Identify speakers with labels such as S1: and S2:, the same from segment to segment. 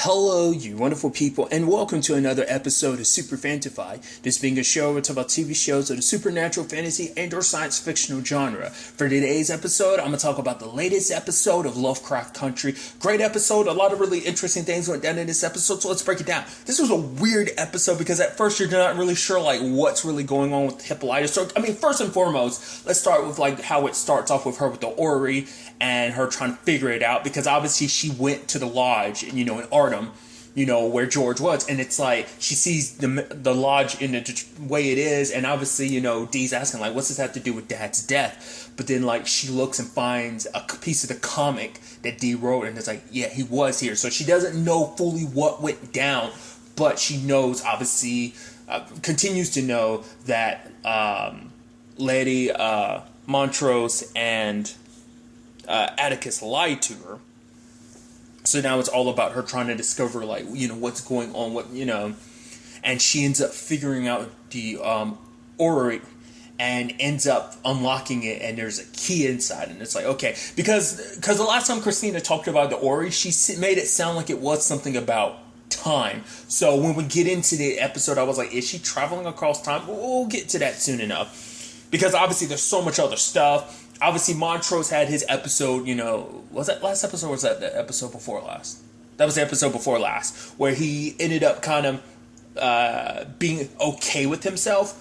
S1: Hello, you wonderful people, and welcome to another episode of Super-Fanta-Fi. This being a show where we talk about TV shows of the supernatural, fantasy, and or science fictional genre. For today's episode, I'm going to talk about the latest episode of Lovecraft Country. Great episode, a lot of really interesting things went down in this episode, so let's break it down. This was a weird episode because at first you're not really sure what's really going on with Hippolyta. So, first and foremost, let's start with how it starts off with her with the orrery and her trying to figure it out, because obviously she went to the lodge, in Artem, where George was, and it's like she sees the lodge in the way it is, and obviously, Dee's asking what's this have to do with Dad's death? But then she looks and finds a piece of the comic that Dee wrote, and it's yeah, he was here. So she doesn't know fully what went down, but she knows, obviously, continues to know that Lady Montrose and Atticus lied to her. So now it's all about her trying to discover, what's going on, and she ends up figuring out the orrery and ends up unlocking it, and there's a key inside, and it's okay, because the last time Christina talked about the orrery, she made it sound like it was something about time. So when we get into the episode, I was like, is she traveling across time? We'll get to that soon enough, because obviously there's so much other stuff. Obviously, Montrose had his episode, was that last episode or was that the episode before last? That was the episode before last, where he ended up kind of being okay with himself.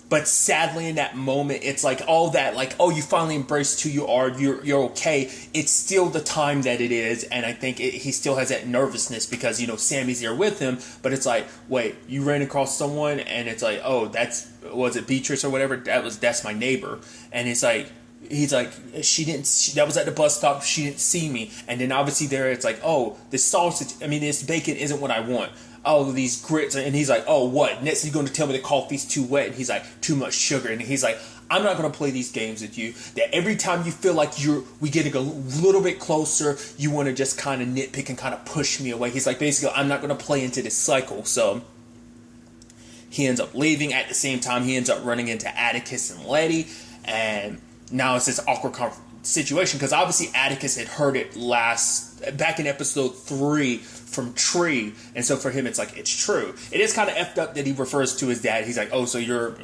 S1: But sadly, in that moment, it's all that, oh, you finally embraced who you are, you're okay. It's still the time that it is, and I think he still has that nervousness because, Sammy's there with him, but it's wait, you ran across someone, and it's oh, was it Beatrice or whatever? That's my neighbor. And it's he's that was at the bus stop, she didn't see me. And then obviously there it's oh, this sausage, this bacon isn't what I want. Oh, these grits, and he's oh, what? Next you're going to tell me the coffee's too wet, and he's too much sugar, and he's I'm not going to play these games with you, that every time you feel we getting a little bit closer, you want to just kind of nitpick and kind of push me away. He's basically, I'm not going to play into this cycle. So he ends up leaving. At the same time, he ends up running into Atticus and Letty, and now it's this awkward situation, because obviously Atticus had heard it back in episode 3 from Tree, and so for him it's it's true. It is kind of effed up that he refers to his dad. He's oh, so you're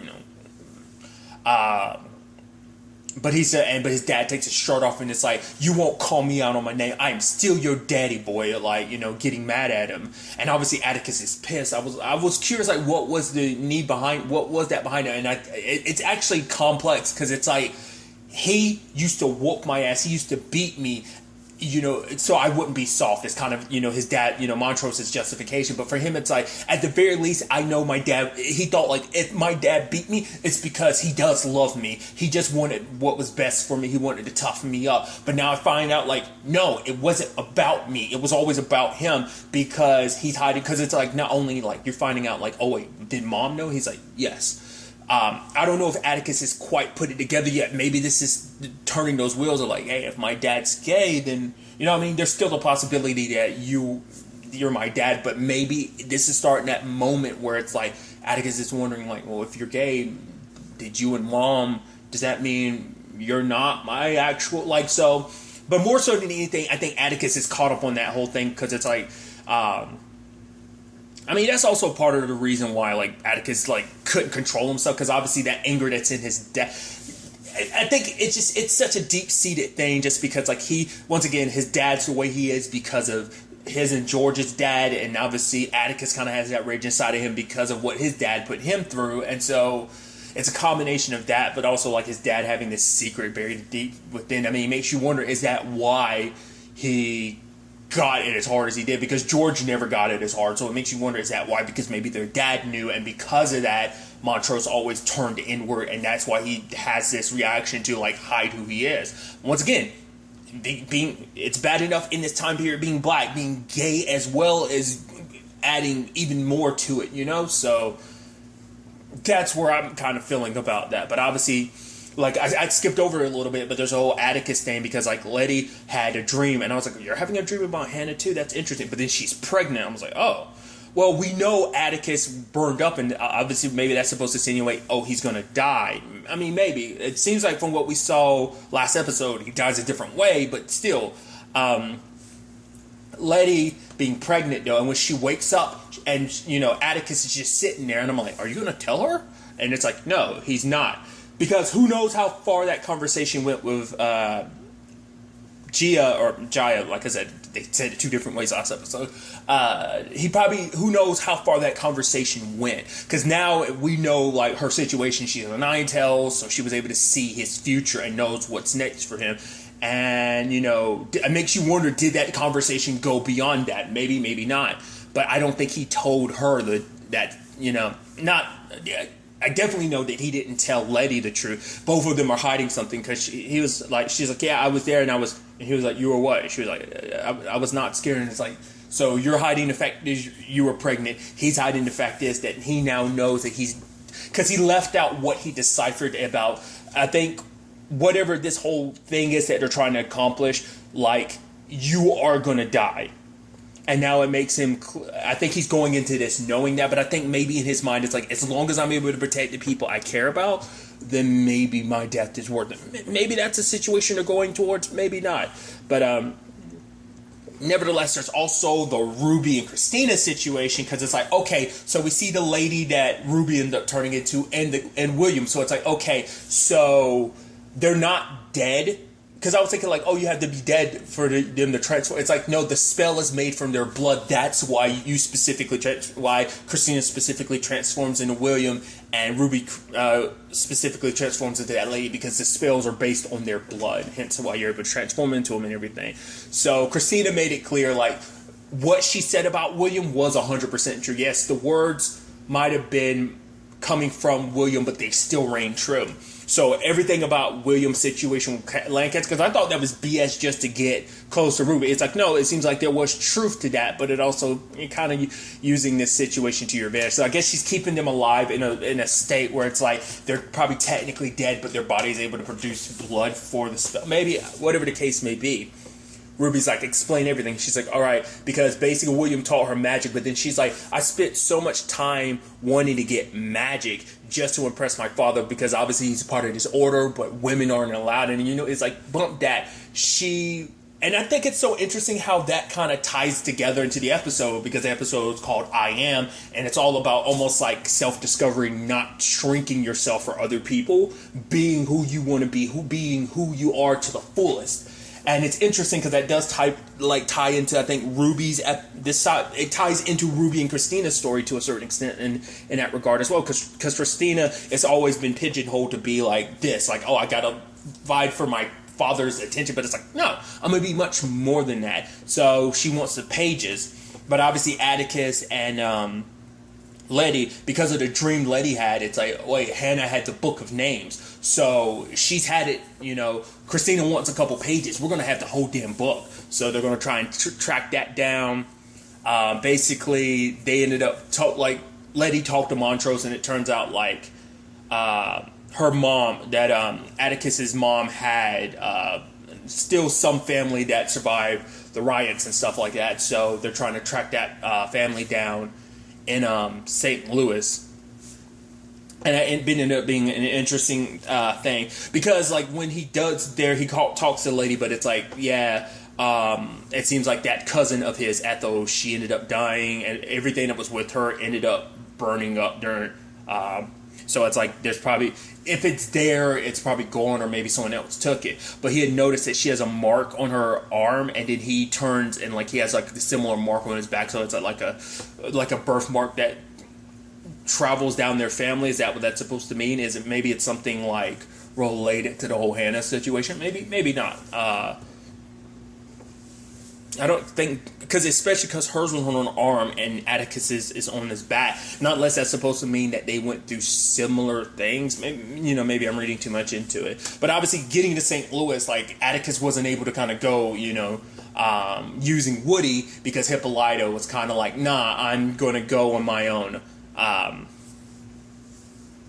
S1: but he said, but his dad takes his shirt off, and it's you won't call me out on my name, I am still your daddy, boy, getting mad at him. And obviously Atticus is pissed. I was curious what was the need behind, what was that behind it, and it's actually complex, because it's he used to whoop my ass, he used to beat me, so I wouldn't be soft. It's kind of, his dad, Montrose's justification. But for him, it's at the very least, I know my dad, he thought if my dad beat me, it's because he does love me. He just wanted what was best for me. He wanted to toughen me up. But now I find out, no, it wasn't about me. It was always about him, because he's hiding, because it's not only you're finding out oh wait, did mom know? He's yes. I don't know if Atticus has quite put it together yet. Maybe this is turning those wheels of hey, if my dad's gay, then, there's still the possibility that you're my dad, but maybe this is starting that moment where it's Atticus is wondering well, if you're gay, did you and mom, does that mean you're not my actual, so, but more so than anything, I think Atticus is caught up on that whole thing, because it's that's also part of the reason why, Atticus, couldn't control himself, because obviously that anger that's in his dad, I think it's such a deep-seated thing, just because, once again, his dad's the way he is because of his and George's dad, and obviously Atticus kind of has that rage inside of him because of what his dad put him through, and so it's a combination of that, but also, his dad having this secret buried deep within. It makes you wonder, is that why he got it as hard as he did? Because George never got it as hard, so it makes you wonder, is that why? Because maybe their dad knew, and because of that, Montrose always turned inward, and that's why he has this reaction to hide who he is. Once again, it's bad enough in this time period being black, being gay, as well as adding even more to it, so that's where I'm kind of feeling about that. But obviously, I skipped over it a little bit, but there's a whole Atticus thing, because Letty had a dream, and I was you're having a dream about Hannah too? That's interesting. But then she's pregnant. I was oh, well, we know Atticus burned up, and obviously maybe that's supposed to insinuate, oh, he's going to die. Maybe. It seems from what we saw last episode, he dies a different way, but still, Letty being pregnant though. And when she wakes up and, Atticus is just sitting there and I'm like, are you going to tell her? And it's like, no, he's not. Because who knows how far that conversation went with Jaya, like I said, they said it two different ways last episode. Who knows how far that conversation went. Because now we know, like, her situation. She's a nine-tails, so she was able to see his future and knows what's next for him. And, it makes you wonder, did that conversation go beyond that? Maybe, maybe not. But I don't think he told her that I definitely know that he didn't tell Letty the truth. Both of them are hiding something because she's like, yeah, I was there and he was like, you were what? She was like, I was not scared. And it's like, so you're hiding the fact is you were pregnant. He's hiding the fact is that he now knows that because he left out what he deciphered about, I think, whatever this whole thing is that they're trying to accomplish, like, you are going to die. And now it makes him, I think he's going into this knowing that, but I think maybe in his mind it's like, as long as I'm able to protect the people I care about, then maybe my death is worth it. Maybe that's a situation they're going towards, maybe not. But nevertheless, there's also the Ruby and Christina situation, because it's like, okay, so we see the lady that Ruby ended up turning into and William. So it's like, okay, so they're not dead. Because I was thinking like, oh, you have to be dead for them to transform. It's like, no, the spell is made from their blood. That's why why Christina specifically transforms into William and Ruby specifically transforms into that lady, because the spells are based on their blood. Hence why you're able to transform into them and everything. So Christina made it clear, like, what she said about William was 100% true. Yes, the words might have been coming from William, but they still rang true. So everything about William's situation with Lancaster, because I thought that was BS just to get close to Ruby. It's like, no, it seems like there was truth to that, but it also kind of using this situation to your advantage. So I guess she's keeping them alive in a state where it's like they're probably technically dead, but their body is able to produce blood for the spell. Maybe, whatever the case may be. Ruby's like, explain everything. She's like, all right, because basically William taught her magic, but then she's like, I spent so much time wanting to get magic just to impress my father, because obviously he's part of this order, but women aren't allowed. And it's like, bump that. And I think it's so interesting how that kind of ties together into the episode, because the episode is called I Am, and it's all about almost like self-discovery, not shrinking yourself for other people, being who you want to be, being who you are to the fullest. And it's interesting because that does tie into, I think, Ruby's it ties into Ruby and Christina's story to a certain extent in that regard as well, because Christina has always been pigeonholed to be like this, like, oh, I gotta vie for my father's attention, but it's like, no, I'm gonna be much more than that. So she wants the pages, but obviously Atticus and Letty, because of the dream Letty had, it's like, wait, Hannah had the book of names, so she's had it. Christina wants a couple pages. We're gonna have the whole damn book, so they're gonna try and track that down. Basically, they ended up Letty talked to Montrose, and it turns out like her mom, that Atticus's mom had still some family that survived the riots and stuff like that. So they're trying to track that family down in St. Louis. And it ended up being an interesting thing, because like when he does there, he talks to the lady, but it's like, yeah, it seems like that cousin of his, Ethel, she ended up dying, and everything that was with her ended up burning up during. So it's like, there's probably, if it's there, it's probably gone, or maybe someone else took it. But he had noticed that she has a mark on her arm, and then he turns and like he has like the similar mark on his back, so it's like a birthmark that travels down their family. Is that what that's supposed to mean? Is it, maybe it's something like related to the whole Hannah situation? Maybe not. I don't think, because especially because hers was on her arm and Atticus is on his back. Not unless that's supposed to mean that they went through similar things. Maybe I'm reading too much into it. But obviously, getting to St. Louis, like Atticus wasn't able to kind of go, using Woody, because Hippolyta was kind of like, nah, I'm going to go on my own.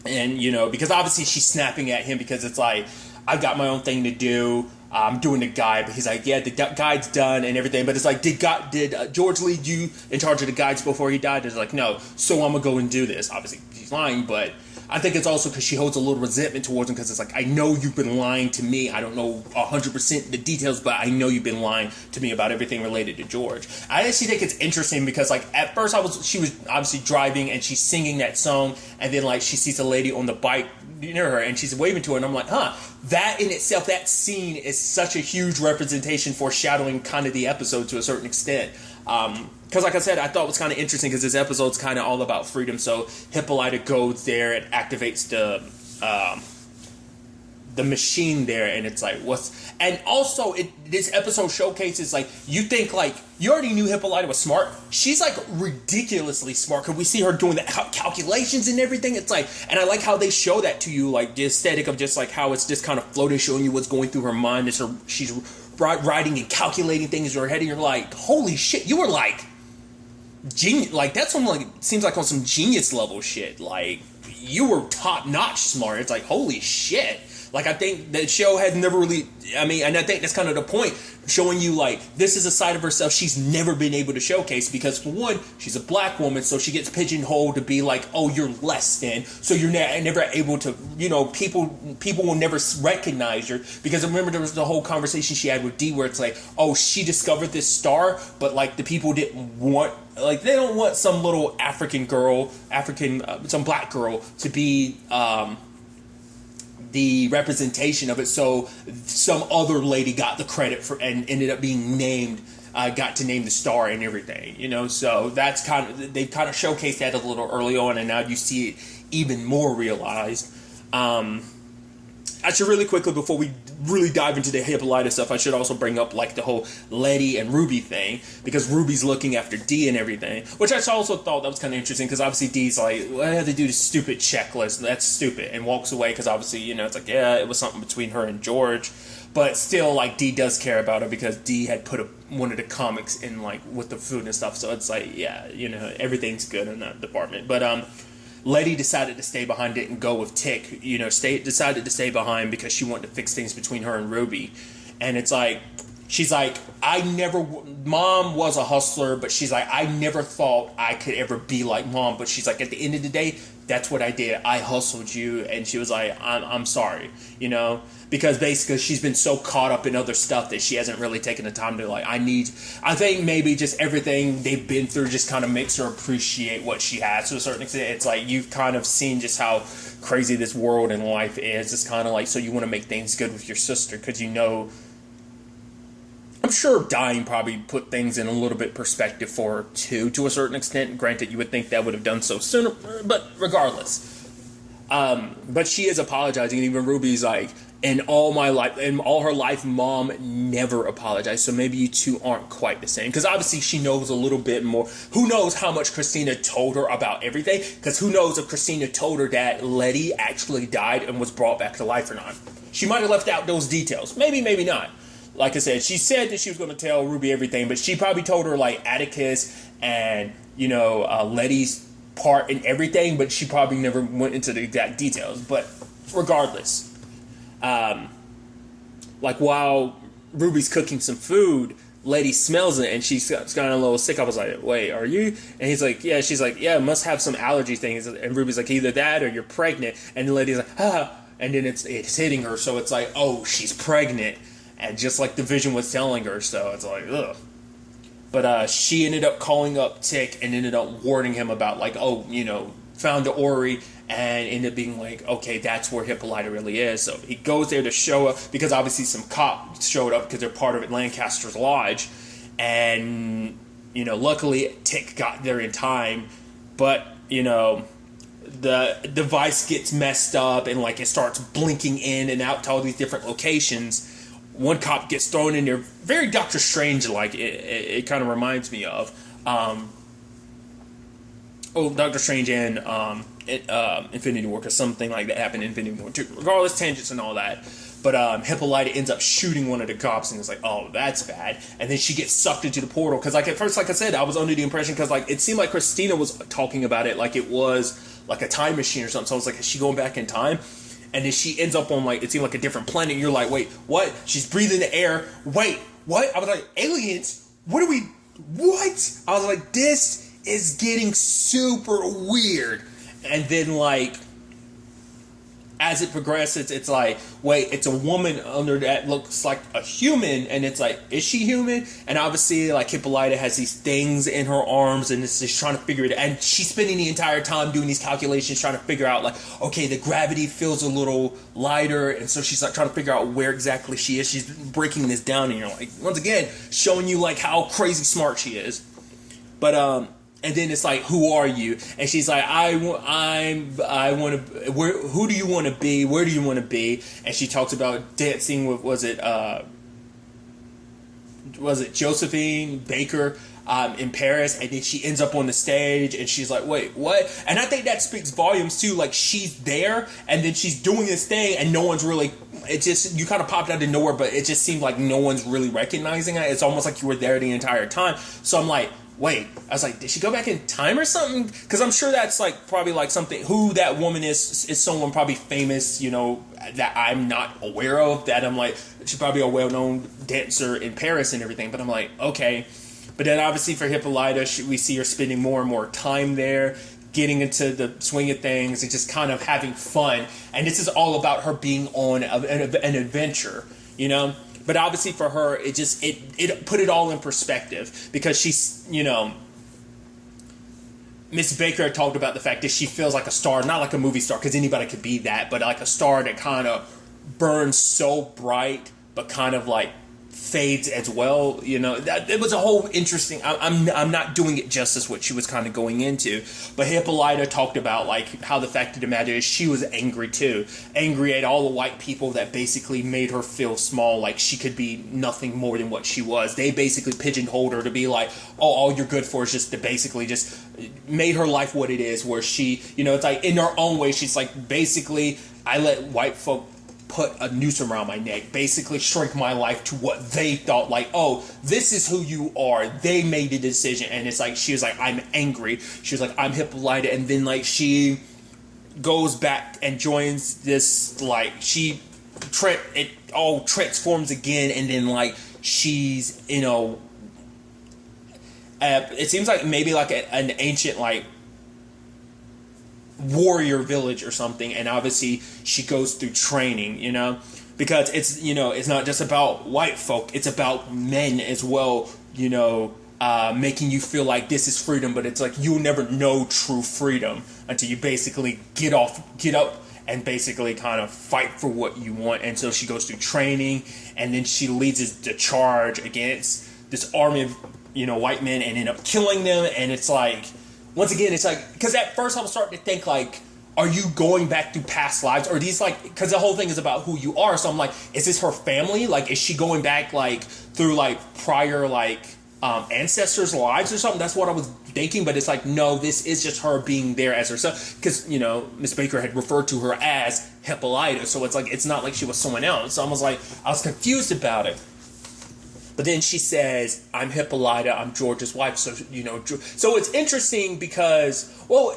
S1: Because obviously she's snapping at him, because it's like, I've got my own thing to do. I'm doing the guide, but he's like, yeah, the guide's done and everything. But it's like, did George leave you in charge of the guides before he died? It's like, no. So I'm gonna go and do this. Obviously, he's lying, but I think it's also because she holds a little resentment towards him because it's like, I know you've been lying to me. I don't know 100% the details, but I know you've been lying to me about everything related to George. I actually think it's interesting because like at first she was obviously driving and she's singing that song, and then like she sees a lady on the bike near her and she's waving to her, and I'm like, that in itself, that scene is such a huge representation, foreshadowing kind of the episode to a certain extent. Because like I said, I thought it was kind of interesting because this episode's kind of all about freedom. So Hippolyta goes there and activates the machine there, and it's like, and also this episode showcases, like, you think like you already knew Hippolyta was smart. She's like ridiculously smart because we see her doing the calculations and everything. It's like, and I like how they show that to you, like the aesthetic of just like how it's just kind of floating, showing you what's going through her mind. She's writing and calculating things in her head, and you're like, holy shit, you were like genius. Like that's some like, seems like on some genius level shit. Like you were top notch smart. It's like, holy shit. Like, I think the show has never really, and I think that's kind of the point, showing you, like, this is a side of herself she's never been able to showcase because, for one, she's a black woman, so she gets pigeonholed to be like, oh, you're less than, so you're never able to, people will never recognize her, because remember there was the whole conversation she had with Dee where it's like, oh, she discovered this star, but, like, the people didn't want, like, they don't want some little some black girl to be, the representation of it, so some other lady got the credit for and ended up being named, got to name the star and everything, so that's they've kind of showcased that a little early on, and now you see it even more realized. I should really quickly, before we really dive into the Hippolyta stuff, I should also bring up like the whole Letty and Ruby thing, because Ruby's looking after Dee and everything, which I also thought that was kind of interesting, because obviously Dee's like, well, I had to do this stupid checklist, that's stupid, and walks away, because obviously, it's like, yeah, it was something between her and George, but still, like, Dee does care about her, because Dee had put one of the comics in, like, with the food and stuff, so it's like, yeah, everything's good in that department, but, Letty decided to stay behind, didn't go with Tick, decided to stay behind because she wanted to fix things between her and Ruby. And it's like, she's like, Mom was a hustler, but she's like, I never thought I could ever be like Mom. But she's like, at the end of the day, that's what I did. I hustled you. And she was like, I'm sorry, because basically she's been so caught up in other stuff that she hasn't really taken the time to I think maybe just everything they've been through just kind of makes her appreciate what she has to a certain extent. It's like, you've kind of seen just how crazy this world and life is. It's kind of like, so you want to make things good with your sister because I'm sure dying probably put things in a little bit perspective for her too, to a certain extent. Granted, you would think that would have done so sooner, but regardless. But she is apologizing, and even Ruby's like, in all her life, Mom never apologized, so maybe you two aren't quite the same. Because obviously she knows a little bit more. Who knows how much Christina told her about everything? Because who knows if Christina told her that Letty actually died and was brought back to life or not. She might have left out those details. Maybe, maybe not. Like I said, she said that she was going to tell Ruby everything, but she probably told her, like, Atticus and, Letty's part and everything, but she probably never went into the exact details. But regardless, like, while Ruby's cooking some food, Letty smells it, and she's gotten a little sick. I was like, wait, are you? And he's like, yeah. She's like, yeah, must have some allergy things. And Ruby's like, either that or you're pregnant. And Letty's like, and then it's hitting her, so it's like, oh, she's pregnant. And just like the vision was telling her, so it's like, ugh. But she ended up calling up Tick and ended up warning him about, like, found the Ori, and ended up being like, okay, that's where Hippolyta really is. So he goes there to show up, because obviously some cops showed up because they're part of it, Lancaster's Lodge. And, luckily Tick got there in time, but, the device gets messed up, and, like, it starts blinking in and out to all these different locations. One cop gets thrown in there, very Doctor Strange like. It kind of reminds me of Doctor Strange and Infinity War, because something like that happened in Infinity War too. Regardless, tangents and all that. But Hippolyta ends up shooting one of the cops, and it's like, oh, that's bad. And then she gets sucked into the portal, because, like, at first, like I said, I was under the impression, because, like, it seemed like Christina was talking about it like it was like a time machine or something. So I was like, is she going back in time? And then she ends up on, like, it seemed like a different planet. And you're like, wait, what? She's breathing the air. Wait, what? I was like, aliens? What? I was like, this is getting super weird. And then, like, as it progresses, it's like, wait, it's a woman under that looks like a human, and it's like, is she human? And obviously, like, Hippolyta has these things in her arms, and it's just trying to figure it out. And she's spending the entire time doing these calculations, trying to figure out, like, okay, the gravity feels a little lighter, and so she's, like, trying to figure out where exactly she is. She's breaking this down, and you're like, once again, showing you, like, how crazy smart she is. But, and then it's like, who are you? And she's like, I want to. Who do you want to be? Where do you want to be? And she talks about dancing with was it Josephine Baker in Paris, and then she ends up on the stage, and she's like, wait, what? And I think that speaks volumes too. Like, she's there, and then she's doing this thing, and no one's really. It just, you kind of popped out of nowhere, but it just seemed like no one's really recognizing it. It's almost like you were there the entire time. So I'm like, wait, I was like, did she go back in time or something? Because I'm sure that's like probably like something, who that woman is someone probably famous, you know, that I'm not aware of, that I'm like, she's probably a well-known dancer in Paris and everything. But I'm like, okay. But then obviously for Hippolyta, we see her spending more and more time there, getting into the swing of things and just kind of having fun. And this is all about her being on an adventure, you know? But obviously for her, it just, it put it all in perspective, because she's, you know, Miss Baker talked about the fact that she feels like a star, not like a movie star, because anybody could be that, but like a star that kind of burns so bright, but kind of like fades as well, you know. It was a whole interesting. I'm not doing it justice what she was kind of going into, but Hippolyta talked about like how the fact of the matter is she was angry too, angry at all the white people that basically made her feel small, like she could be nothing more than what she was. They basically pigeonholed her to be like, oh, all you're good for is just to basically just made her life what it is, where she, you know, it's like in her own way, she's like, basically, I let white folk put a noose around my neck, basically shrink my life to what they thought, like, oh, this is who you are. They made the decision. And it's like, she was like, I'm angry. She was like, I'm Hippolyta. And then like she goes back and joins this, like, it all transforms again. And then like she's, you know, it seems like maybe like an ancient like warrior village or something, and obviously she goes through training, you know, because it's, you know, it's not just about white folk, it's about men as well, you know, making you feel like this is freedom, but it's like you'll never know true freedom until you basically get up and basically kind of fight for what you want. And so she goes through training, and then she leads the charge against this army of, you know, white men, and end up killing them. And it's like, once again, it's like, because at first I was starting to think, like, are you going back through past lives? Or these, like, because the whole thing is about who you are. So I'm like, is this her family? Like, is she going back, like, through, like, prior, like, ancestors' lives or something? That's what I was thinking. But it's like, no, this is just her being there as herself. Because, you know, Miss Baker had referred to her as Hippolyta. So it's like, it's not like she was someone else. So I was like, I was confused about it. But then she says, I'm Hippolyta, I'm George's wife. So, you know, so it's interesting because, well,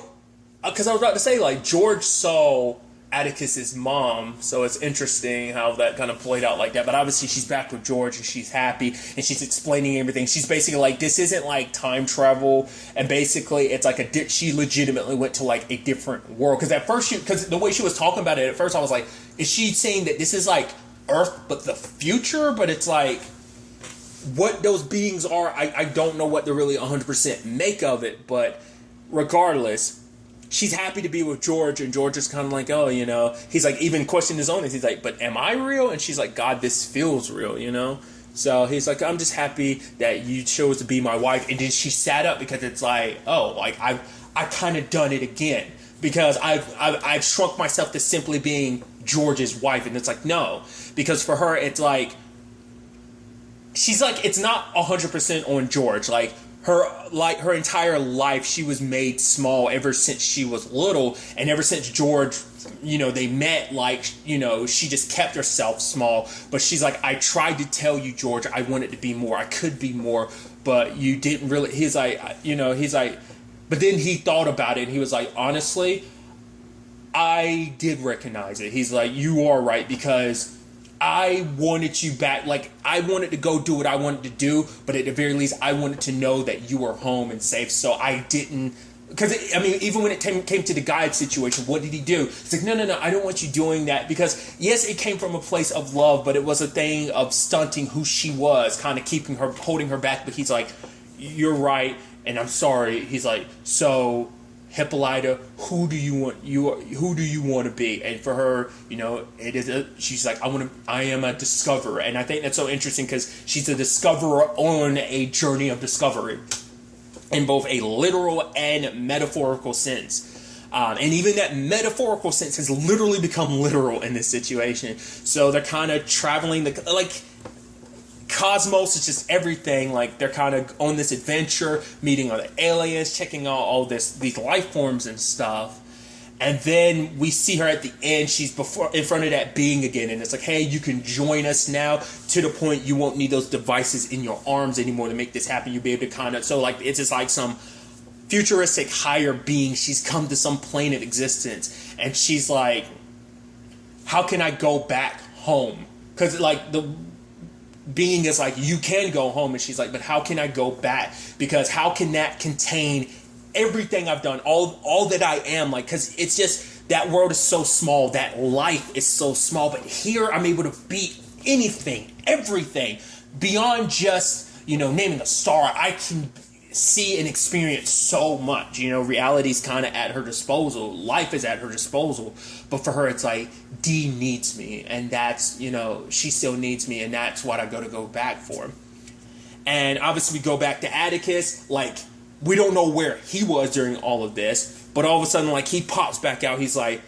S1: because I was about to say, like, George saw Atticus's mom. So it's interesting how that kind of played out like that. But obviously she's back with George and she's happy and she's explaining everything. She's basically like, this isn't like time travel. And basically it's like she legitimately went to like a different world. Because at first, because the way she was talking about it, at first I was like, is she saying that this is like Earth but the future? But it's like, what those beings are, I don't know what to really 100% make of it, but regardless, she's happy to be with George, and George is kind of like, oh, you know, he's like even questioning his own, he's like, but am I real? And she's like, God, this feels real, you know? So he's like, I'm just happy that you chose to be my wife. And then she sat up because it's like, oh, like I've kind of done it again, because I've shrunk myself to simply being George's wife. And it's like, no, because for her, it's like, she's like, it's not 100% on George. Like her entire life, she was made small ever since she was little. And ever since George, you know, they met, like, you know, she just kept herself small. But she's like, I tried to tell you, George, I wanted to be more. I could be more, but you didn't really. He's like, you know, he's like, but then he thought about it and he was like, honestly, I did recognize it. He's like, you are right, because I wanted you back. Like, I wanted to go do what I wanted to do, but at the very least, I wanted to know that you were home and safe. So I didn't because I mean, even when it came to the guide situation, what did he do? It's like, no, I don't want you doing that, because yes, it came from a place of love, but it was a thing of stunting who she was, kind of keeping her, holding her back. But he's like, you're right, and I'm sorry. He's like, so Hippolyta, who do you want to be? And for her, she's like, I am a discoverer. And I think that's so interesting, because she's a discoverer on a journey of discovery in both a literal and metaphorical sense. And even that metaphorical sense has literally become literal in this situation. So they're kind of traveling like cosmos is just everything. Like, they're kind of on this adventure, meeting other aliens, checking out all these life forms and stuff. And then we see her at the end. She's in front of that being again, and it's like, hey, you can join us now, to the point you won't need those devices in your arms anymore to make this happen. You'll be able to kind of, so like, it's just like some futuristic higher being. She's come to some plane of existence, and she's like, how can I go back home? Because like the being is like, you can go home, and she's like, but how can I go back? Because how can that contain everything I've done, all that I am? Like, because it's just, that world is so small, that life is so small, but here I'm able to be anything, everything, beyond just, naming a star. I can see and experience so much. Reality's kind of at her disposal, life is at her disposal, but for her it's like, Dee needs me, and that's, she still needs me, and that's what I go back for. And obviously we go back to Atticus. Like, we don't know where he was during all of this, but all of a sudden, like, he pops back out. He's like,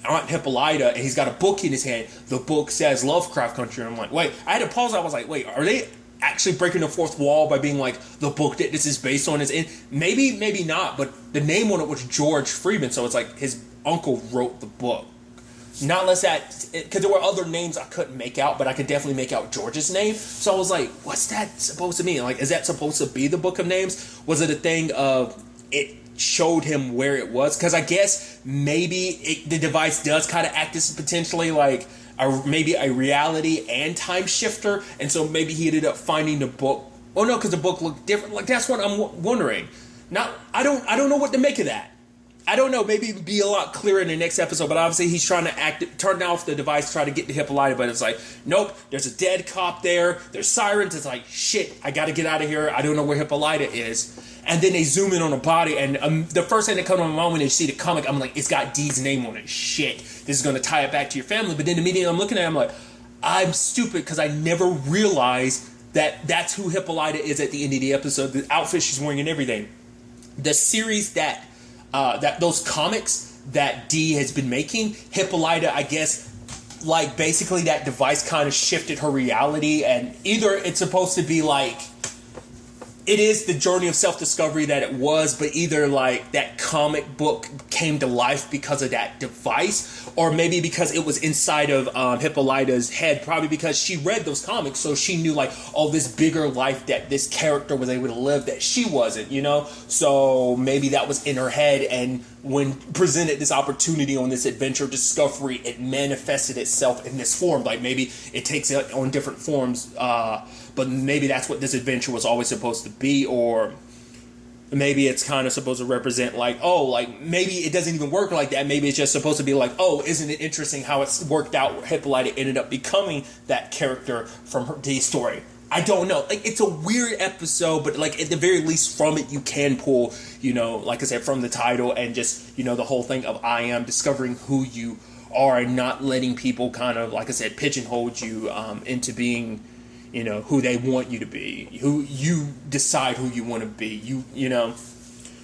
S1: Aunt Hippolyta, and he's got a book in his hand. The book says Lovecraft Country. And I'm like, wait, I had to pause. I was like, wait, are they actually breaking the fourth wall by being like, the book that this is based on is in? Maybe not, but the name on it was George Freeman, so it's like his uncle wrote the book. Not unless that, because there were other names I couldn't make out, but I could definitely make out George's name. So I was like, what's that supposed to mean? Like, is that supposed to be the book of names? Was it a thing of it showed him where it was? Because I guess maybe the device does kind of act as potentially like maybe a reality and time shifter. And so maybe he ended up finding the book. Oh no, because the book looked different. Like, that's what I'm wondering. Now, I don't know what to make of that. I don't know, maybe it'd be a lot clearer in the next episode, but obviously he's trying to turn off the device, try to get to Hippolyta, but it's like, nope, there's a dead cop there, there's sirens, it's like, shit, I gotta get out of here, I don't know where Hippolyta is. And then they zoom in on a body, and the first thing that comes to my mind when they see the comic, I'm like, it's got Dee's name on it, shit, this is gonna tie it back to your family. But then immediately I'm looking at it, I'm like, I'm stupid, because I never realized that that's who Hippolyta is at the end of the episode, the outfit she's wearing and everything. The series that those comics that Dee has been making, Hippolyta, I guess, like, basically that device kind of shifted her reality, and either it's supposed to be like, it is the journey of self-discovery that it was, but either like that comic book came to life because of that device, or maybe because it was inside of Hippolyta's head, probably because she read those comics, so she knew like, oh, this bigger life that this character was able to live that she wasn't, so maybe that was in her head, and when presented this opportunity on this adventure discovery, it manifested itself in this form. Like, maybe it takes it on different forms, but maybe that's what this adventure was always supposed to be, or maybe it's kind of supposed to represent like, oh, like maybe it doesn't even work like that. Maybe it's just supposed to be like, oh, isn't it interesting how it's worked out where Hippolyta ended up becoming that character from her Dee story. I don't know. Like, it's a weird episode, but like at the very least from it you can pull, like I said, from the title and just, the whole thing of I am discovering who you are and not letting people kind of, like I said, pigeonhole you into being, who they want you to be, who you decide who you want to be,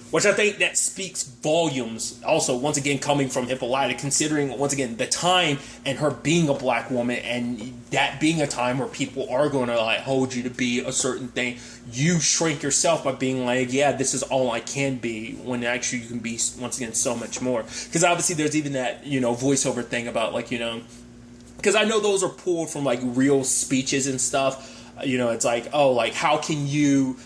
S1: which I think that speaks volumes. Also, once again, coming from Hippolyta, considering, once again, the time and her being a black woman and that being a time where people are going to like hold you to be a certain thing, you shrink yourself by being like, yeah, this is all I can be, when actually you can be, once again, so much more. Because obviously there's even that, voiceover thing about like, because I know those are pulled from like real speeches and stuff. It's like, oh, like how can you,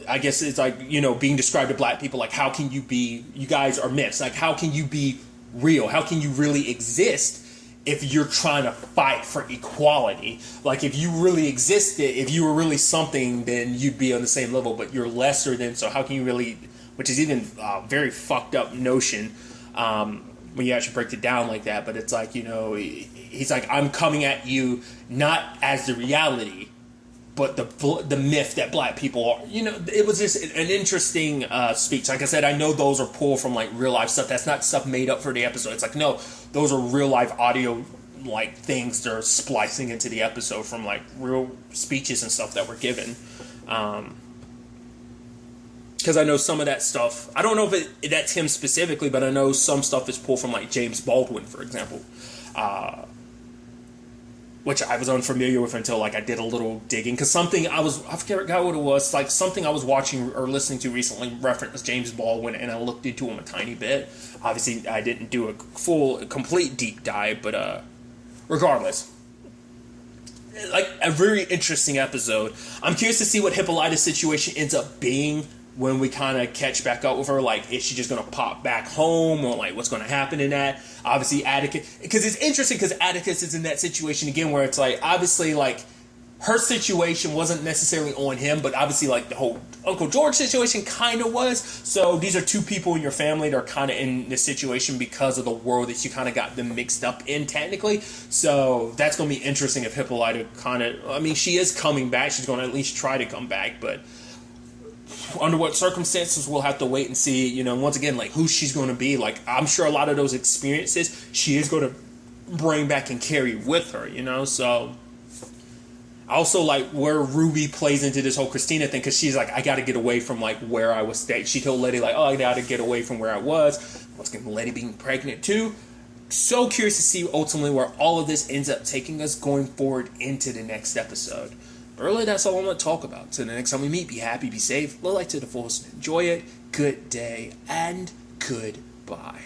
S1: I guess it's like, being described to black people, like how can you be, you guys are myths, like how can you be real? How can you really exist if you're trying to fight for equality? Like if you really existed, if you were really something, then you'd be on the same level, but you're lesser than, so how can you really which is even a very fucked up notion when you actually break it down like that. But it's like, he's like, I'm coming at you not as the reality, but the myth that black people are. It was just an interesting speech. Like I said, I know those are pulled from like real life stuff. That's not stuff made up for the episode. It's like, no, those are real life audio like things they're splicing into the episode from like real speeches and stuff that were given. Because I know some of that stuff, I don't know if that's him specifically, but I know some stuff is pulled from like James Baldwin, for example, which I was unfamiliar with until like I did a little digging. Because I forgot what it was, like something I was watching or listening to recently referenced James Baldwin, and I looked into him a tiny bit. Obviously, I didn't do a complete deep dive, but regardless, like a very interesting episode. I'm curious to see what Hippolyta's situation ends up being when we kind of catch back up with her. Like, is she just going to pop back home, or like what's going to happen in that? Obviously, Atticus, because it's interesting because Atticus is in that situation again where it's like, obviously, like her situation wasn't necessarily on him, but obviously like the whole Uncle George situation kind of was. So these are two people in your family that are kind of in this situation because of the world that you kind of got them mixed up in technically. So that's going to be interesting if Hippolyta she is coming back. She's going to at least try to come back, but under what circumstances, we'll have to wait and see, once again, like who she's going to be. Like, I'm sure a lot of those experiences she is going to bring back and carry with her, so I also like where Ruby plays into this whole Christina thing, because she's like, I got to get away from like where I was staying. She told Letty like, oh, I got to get away from where I was. Once again, Letty being pregnant too. So curious to see ultimately where all of this ends up taking us going forward into the next episode. But really, that's all I'm going to talk about. So the next time we meet, be happy, be safe, live life to the fullest, enjoy it. Good day and goodbye.